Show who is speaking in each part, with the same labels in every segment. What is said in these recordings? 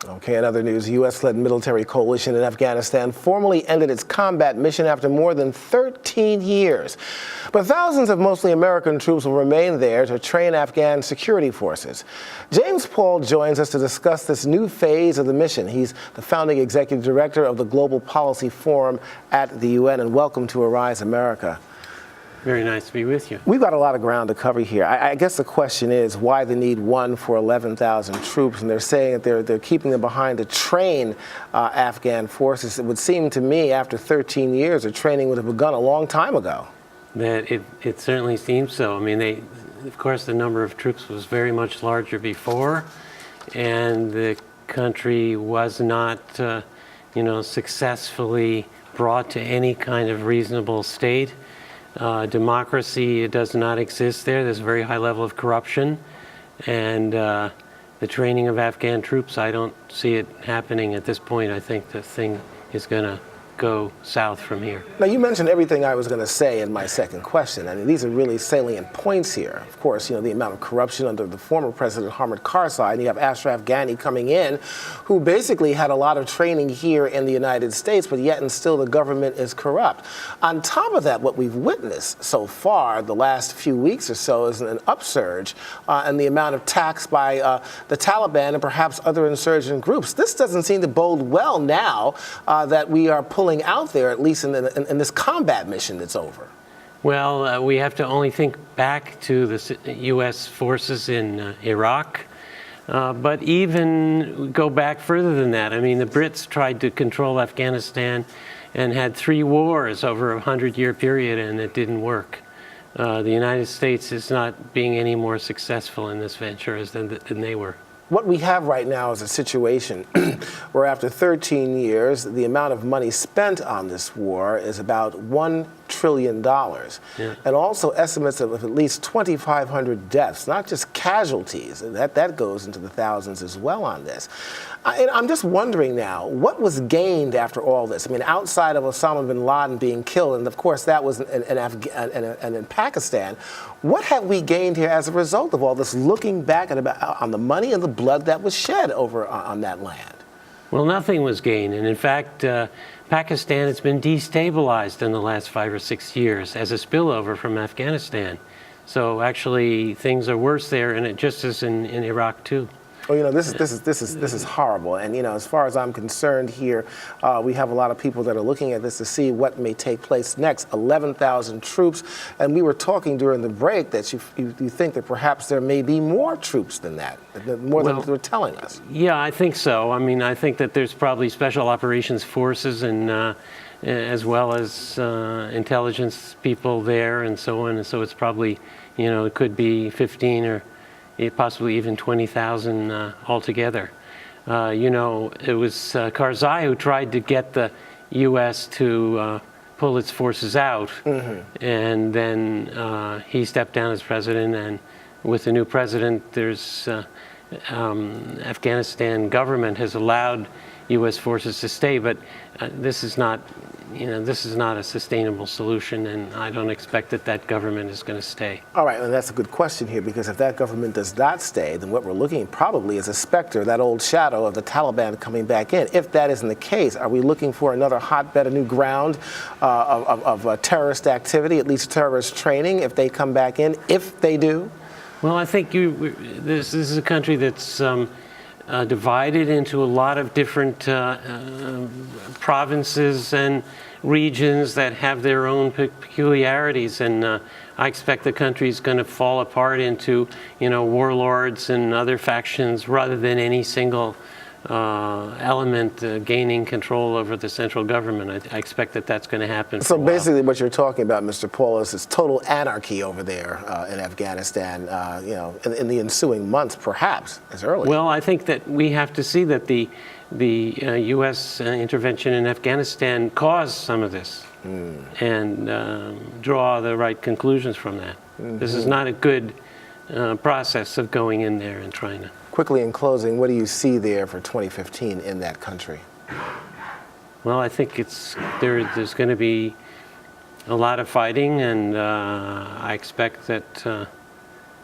Speaker 1: Okay, in other news, U.S.-led military coalition in Afghanistan formally ended its combat mission after more than 13 years. But thousands of mostly American troops will remain there to train Afghan security forces. James Paul joins us to discuss this new phase of the mission. He's the founding executive director of the Global Policy Forum at the UN, and welcome to Arise America.
Speaker 2: Very nice to be with you.
Speaker 1: We've got a lot of ground to cover here. I guess the question is why the need one for 11,000 troops, and they're saying that they're keeping them behind to train Afghan forces. It would seem to me after 13 years, the training would have begun a long time ago.
Speaker 2: That it certainly seems so. I mean, of course, the number of troops was very much larger before, and the country was not, successfully brought to any kind of reasonable state. Democracy does not exist there. There's a very high level of corruption. And the training of Afghan troops, I don't see it happening at this point. I think the thing is going to go south from here.
Speaker 1: Now, you mentioned everything I was going to say in my second question. I mean, these are really salient points here. Of course, the amount of corruption under the former President Hamid Karzai, and you have Ashraf Ghani coming in, who basically had a lot of training here in the United States, but yet and still the government is corrupt. On top of that, what we've witnessed so far the last few weeks or so is an upsurge in the amount of attacks by the Taliban and perhaps other insurgent groups. This doesn't seem to bode well now that we are pulling out there, at least in this combat mission that's over.
Speaker 2: Well, we have to only think back to the U.S. forces in Iraq, but even go back further than that. I mean, the Brits tried to control Afghanistan and had 3 wars over a 100-year period, and it didn't work. The United States is not being any more successful in this venture than they were.
Speaker 1: What we have right now is a situation where after 13 years, the amount of money spent on this war is about $1 trillion. Yeah. And also estimates of at least 2,500 deaths, not just casualties. And that goes into the thousands as well on this. And I'm just wondering now, what was gained after all this? I mean, outside of Osama bin Laden being killed, and of course that was in Pakistan, what have we gained here as a result of all this, looking back on the money and the blood that was shed over on that land?
Speaker 2: Well, nothing was gained. And in fact, Pakistan has been destabilized in the last 5 or 6 years as a spillover from Afghanistan. So actually, things are worse there, and it just as in Iraq too.
Speaker 1: Well, this is horrible, and as far as I'm concerned here, we have a lot of people that are looking at this to see what may take place next. 11,000 troops, and we were talking during the break that you think that perhaps there may be more troops than that, more than they're telling us.
Speaker 2: Yeah, I think so. I mean, I think that there's probably special operations forces and as well as intelligence people there and so on, and so it's probably it could be 15 or possibly even 20,000 altogether. It was Karzai who tried to get the U.S. to pull its forces out, and then he stepped down as president, and with the new president, there's Afghanistan government has allowed U.S. forces to stay, but this is not a sustainable solution, and I don't expect that government is going to stay.
Speaker 1: All right, and that's a good question here, because if that government does not stay, then what we're looking probably is a specter, that old shadow of the Taliban coming back in. If that isn't the case, are we looking for another hotbed, a new ground of terrorist activity, at least terrorist training, if they come back in, if they do?
Speaker 2: Well, I think this is a country that's divided into a lot of different provinces and regions that have their own peculiarities, and I expect the country is going to fall apart into warlords and other factions rather than any single element gaining control over the central government. I expect that's going to happen.
Speaker 1: So basically what you're talking about, Mr. Paul, is total anarchy over there in Afghanistan, in the ensuing months, perhaps, as early.
Speaker 2: Well, I think that we have to see that the U.S. intervention in Afghanistan caused some of this and draw the right conclusions from that. This is not a good process of going in there and trying to.
Speaker 1: Quickly in closing, what do you see there for 2015 in that country?
Speaker 2: Well, I think there's going to be a lot of fighting, and I expect that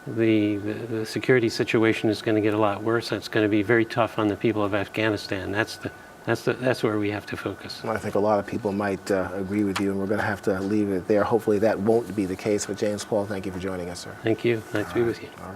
Speaker 2: the security situation is going to get a lot worse. And it's going to be very tough on the people of Afghanistan. That's where we have to focus.
Speaker 1: Well, I think a lot of people might agree with you, and we're going to have to leave it there. Hopefully that won't be the case. But James Paul, thank you for joining us, sir.
Speaker 2: Thank you. Nice to be with you.
Speaker 1: All right.